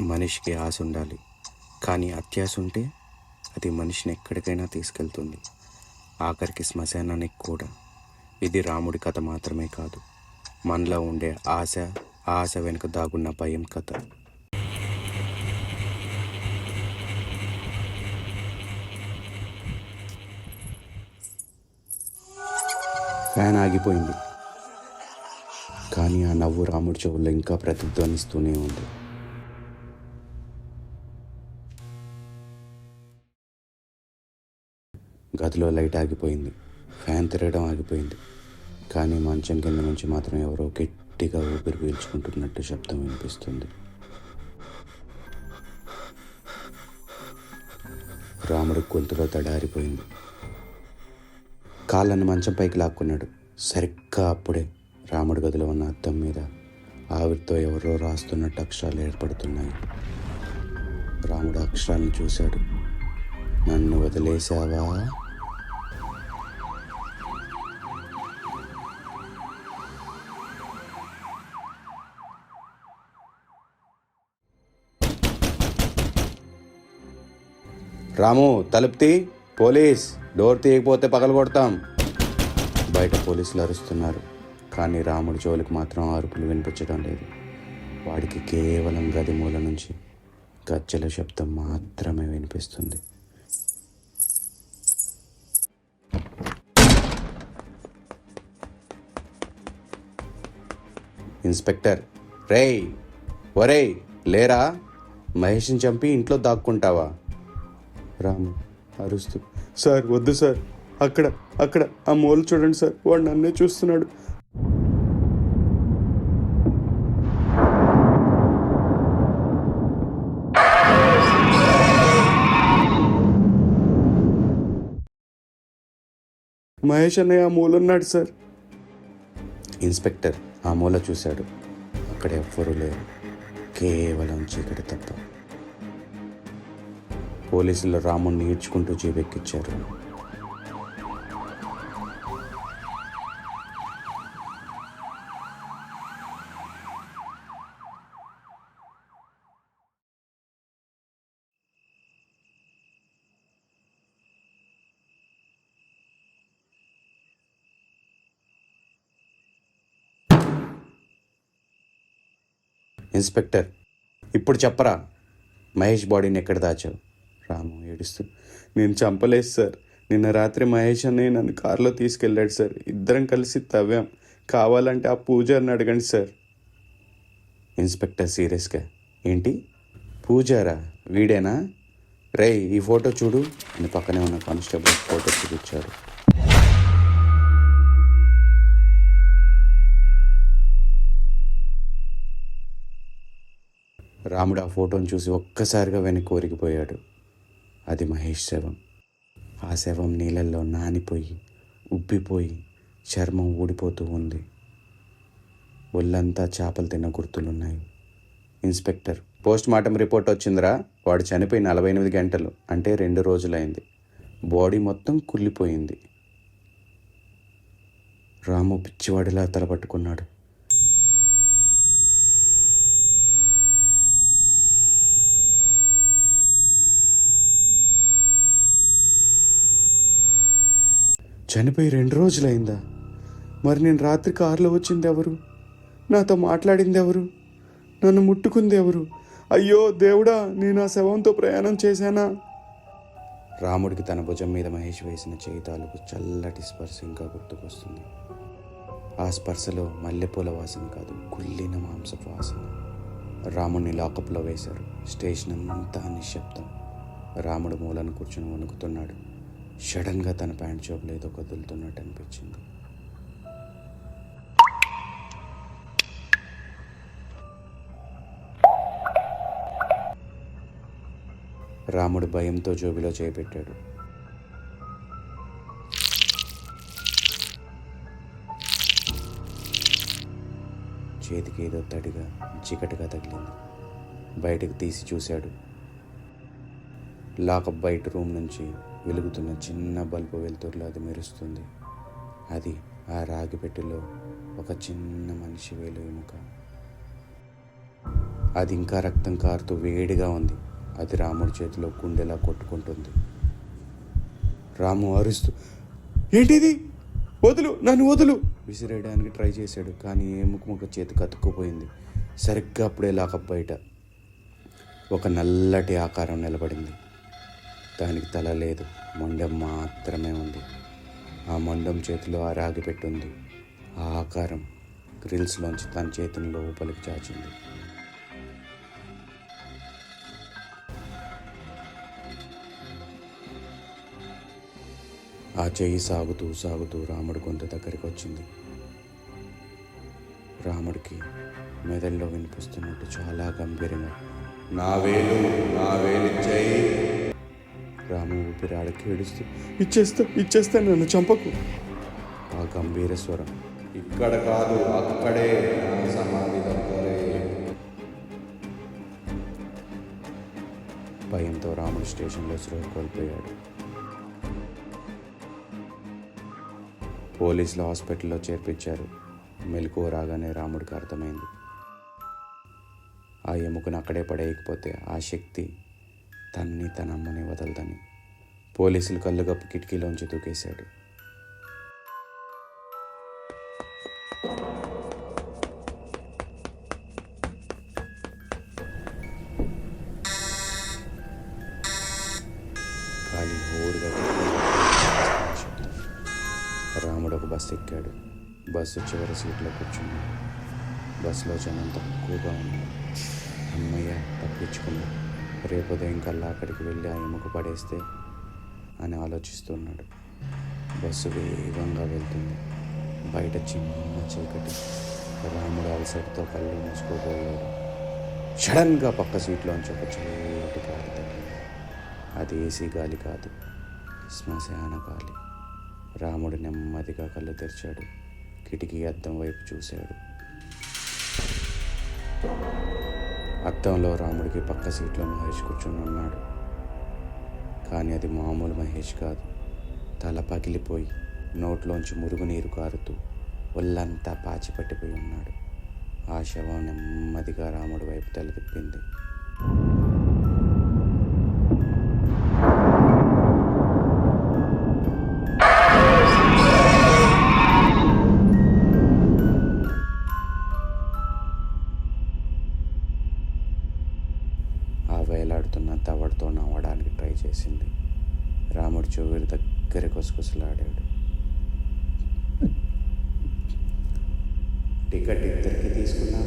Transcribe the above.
మనిషికి ఆశ ఉండాలి, కానీ అత్యాశ ఉంటే అది మనిషిని ఎక్కడికైనా తీసుకెళ్తుంది, ఆఖరికి శ్మశానానికి కూడా. ఇది రాముడి కథ మాత్రమే కాదు, మనలో ఉండే ఆశ, ఆశ వెనుక దాగున్న భయం కథ. ఫ్యాన్ ఆగిపోయింది, కానీ ఆ నవ్వు రాముడి చెవుల్లో ఇంకా ప్రతిధ్వనిస్తూనే ఉంది. గదిలో లైట్ ఆగిపోయింది, ఫ్యాన్ తిరగడం ఆగిపోయింది, కానీ మంచం కింద నుంచి మాత్రం ఎవరో గట్టిగా ఊపిరి పీల్చుకుంటున్నట్టు శబ్దం వినిపిస్తుంది. రాముడి గొంతులో తడారిపోయింది. కాళ్ళను మంచం పైకి లాక్కున్నాడు. సరిగ్గా అప్పుడే రాముడి గదిలో ఉన్న అద్దం మీద ఆవిరితో ఎవరో రాస్తున్నట్టు అక్షరాలు ఏర్పడుతున్నాయి. రాముడు అక్షరాలను చూశాడు. నన్ను వదిలేశావా? రాము, తలుపు తీ, పోలీస్, డోర్ తీయకపోతే పగలగొడతాం. బయట పోలీసులు అరుస్తున్నారు, కానీ రాముడి జోలికి మాత్రం అరుపులు వినిపించడం లేదు. వాడికి కేవలం గది మూల నుంచి గజ్జల శబ్దం మాత్రమే వినిపిస్తుంది. ఇన్స్పెక్టర్, రేయ్, ఒరేయ్, లేరా? మహేష్ని చంపి ఇంట్లో దాక్కుంటావా? రాము అరుస్తూ, సార్ వద్దు సార్, అక్కడ అక్కడ ఆ మూల చూడండి సార్, వాడు నన్నే చూస్తున్నాడు. మహేష్ అన్నయ్య ఆ మూల ఉన్నాడు సార్. ఇన్స్పెక్టర్ ఆ మూల చూశాడు. అక్కడ ఎవ్వరూ లేరు, కేవలం చీకటి తప్ప. పోలీసులు రాముడిని ఈడ్చుకుంటూ జీవెక్కించారు. ఇన్స్పెక్టర్, ఇప్పుడు చెప్పరా, మహేష్ బాడీని ఎక్కడ దాచావు? రాము ఏడుస్తూ, నేను చంపలేదు సార్. నిన్న రాత్రి మహేష్ అన్నయ్య నన్ను కారులో తీసుకెళ్ళాడు సార్. ఇద్దరం కలిసి తవ్వాం. కావాలంటే ఆ పూజారిని అడగండి సార్. ఇన్స్పెక్టర్ సీరియస్గా, ఏంటి పూజారా? వీడేనా? రేయ్, ఈ ఫోటో చూడు అని పక్కనే ఉన్న కానిస్టేబుల్ ఫోటో చూపించాడు. రాముడు ఆ ఫోటోను చూసి ఒక్కసారిగా వెనక్కి ఒరిగిపోయాడు. అది మహేష్ శవం. ఆ శవం నీళ్ళల్లో నానిపోయి, ఉబ్బిపోయి, చర్మం ఊడిపోతూ ఉంది. ఒళ్ళంతా చేపలు తిన్న గుర్తులున్నాయి. ఇన్స్పెక్టర్, పోస్ట్ మార్టం రిపోర్ట్ వచ్చిందిరా. వాడు చనిపోయి 48 గంటలు, అంటే 2 రోజులైంది. బాడీ మొత్తం కుళ్ళిపోయింది. రాము పిచ్చివాడిలా తలపట్టుకున్నాడు. చనిపోయి 2 రోజులైందా? మరి నేను రాత్రి కారులో వచ్చింది ఎవరు? నాతో మాట్లాడింది ఎవరు? నన్ను ముట్టుకుంది ఎవరు? అయ్యో దేవుడా, నేను ఆ శవంతో ప్రయాణం చేశానా? రాముడికి తన భుజం మీద మహేష్ వేసిన చేయి తాలూకు చల్లటి స్పర్శ ఇంకా గుర్తుకొస్తుంది. ఆ స్పర్శలో మల్లెపూల వాసన కాదు, కుళ్ళిన మాంసపు వాసన. రాముడిని లాకప్లో వేశారు. స్టేషన్ అంతా నిశ్శబ్దం. రాముడు మూలను కూర్చొని వణుకుతున్నాడు. సడన్గా తన ప్యాంట్ జోబులో ఏదో కదులుతున్నట్టు అనిపించింది. రాముడు భయంతో జోబిలో చేపెట్టాడు. చేతికి ఏదో తడిగా చికటిగా తగిలింది. బయటకు తీసి చూశాడు. లాకప్ బయట రూమ్ నుంచి వెలుగుతున్న చిన్న బల్బు వెలుతురులో అది మెరుస్తుంది. అది ఆ రాగి పెట్టెలో ఒక చిన్న మనిషి వేలు ఎముక. అది ఇంకా రక్తం కారుతూ వేడిగా ఉంది. అది రాముడి చేతిలో గుండెలా కొట్టుకుంటుంది. రాము అరుస్తూ, ఏంటిది, వదులు, నన్ను వదులు విసిరేయడానికి ట్రై చేశాడు. కానీ ఏముక చేతి కతుక్కుపోయింది. సరిగ్గా అప్పుడే లాకప్ బయట ఒక నల్లటి ఆకారం నిలబడింది. దానికి తల లేదు, మొండెం మాత్రమే ఉంది. ఆ మొండెం చేతిలో ఆ రాగి పెట్టుంది. ఆ ఆకారం గ్రిల్స్లోంచి తన చేతిని లోపలికి చాచింది. ఆ చెయ్యి సాగుతూ సాగుతూ రాముడి గొంతు దగ్గరికి వచ్చింది. రాముడికి మెదడులో వినిపిస్తున్నట్టు చాలా గంభీరంగా, నా వేలు చెయ్యి. రాము ఊపిరాడకి ఏడుస్తూ, ఇచ్చేస్తా నన్ను చంపకు. ఆ గంభీర స్వరం, ఇక్కడ కాదు అక్కడే, నా సమాధి దగ్గరే. భయంతో రాముడు స్టేషన్లో స్పృహ కోల్పోయాడు. పోలీసులు హాస్పిటల్లో చేర్పించారు. మెలకువ రాగానే రాముడికి అర్థమైంది, ఆ ఎముకను అక్కడే పడేయకపోతే ఆ శక్తి తనని తన అమ్మని వదలదని. పోలీసులు కళ్ళు కప్పి కిటికీలోంచి దూకేశాడు. గాలి హోరుగా రాముడు ఒక బస్సు ఎక్కాడు. బస్సు చివరి సీట్లో కూర్చున్నాడు. బస్సులో జనం తక్కువగా ఉన్నారు. అమ్మయ్య, తప్పించుకున్నాడు. రేపు ఉదయం కల్లా అక్కడికి వెళ్ళి ఆ ఎముక పడేస్తే అని ఆలోచిస్తున్నాడు. బస్సు వేగంగా వెళ్తుంది. బయట చిన్న చీకటి. రాముడు అలసటతో కళ్ళు మూసుకోబోయాడు. సడన్గా పక్క సీట్లోంచి ఒక చల్లటి గాలి తగిలింది. అది ఏసీ గాలి కాదు, శ్మశాన గాలి. రాముడు నెమ్మదిగా కళ్ళు తెరిచాడు. కిటికీ అద్దం వైపు చూశాడు. అద్దంలో రాముడికి పక్క సీట్లో మహేష్ కూర్చుని ఉన్నాడు. కానీ అది మామూలు మహేష్ కాదు. తల పగిలిపోయి నోట్లోంచి మురుగునీరు కారుతూ ఒళ్ళంతా పాచిపట్టిపోయి ఉన్నాడు. ఆ శవం నెమ్మదిగా రాముడి వైపు తల తిప్పింది. వేలాడుతున్న తవడతో నవ్వడానికి ట్రై చేసింది. రాముడు చెవులు దగ్గర కొసకొసలాడాడు. టికెట్ ఇద్దరికి తీసుకున్నావా?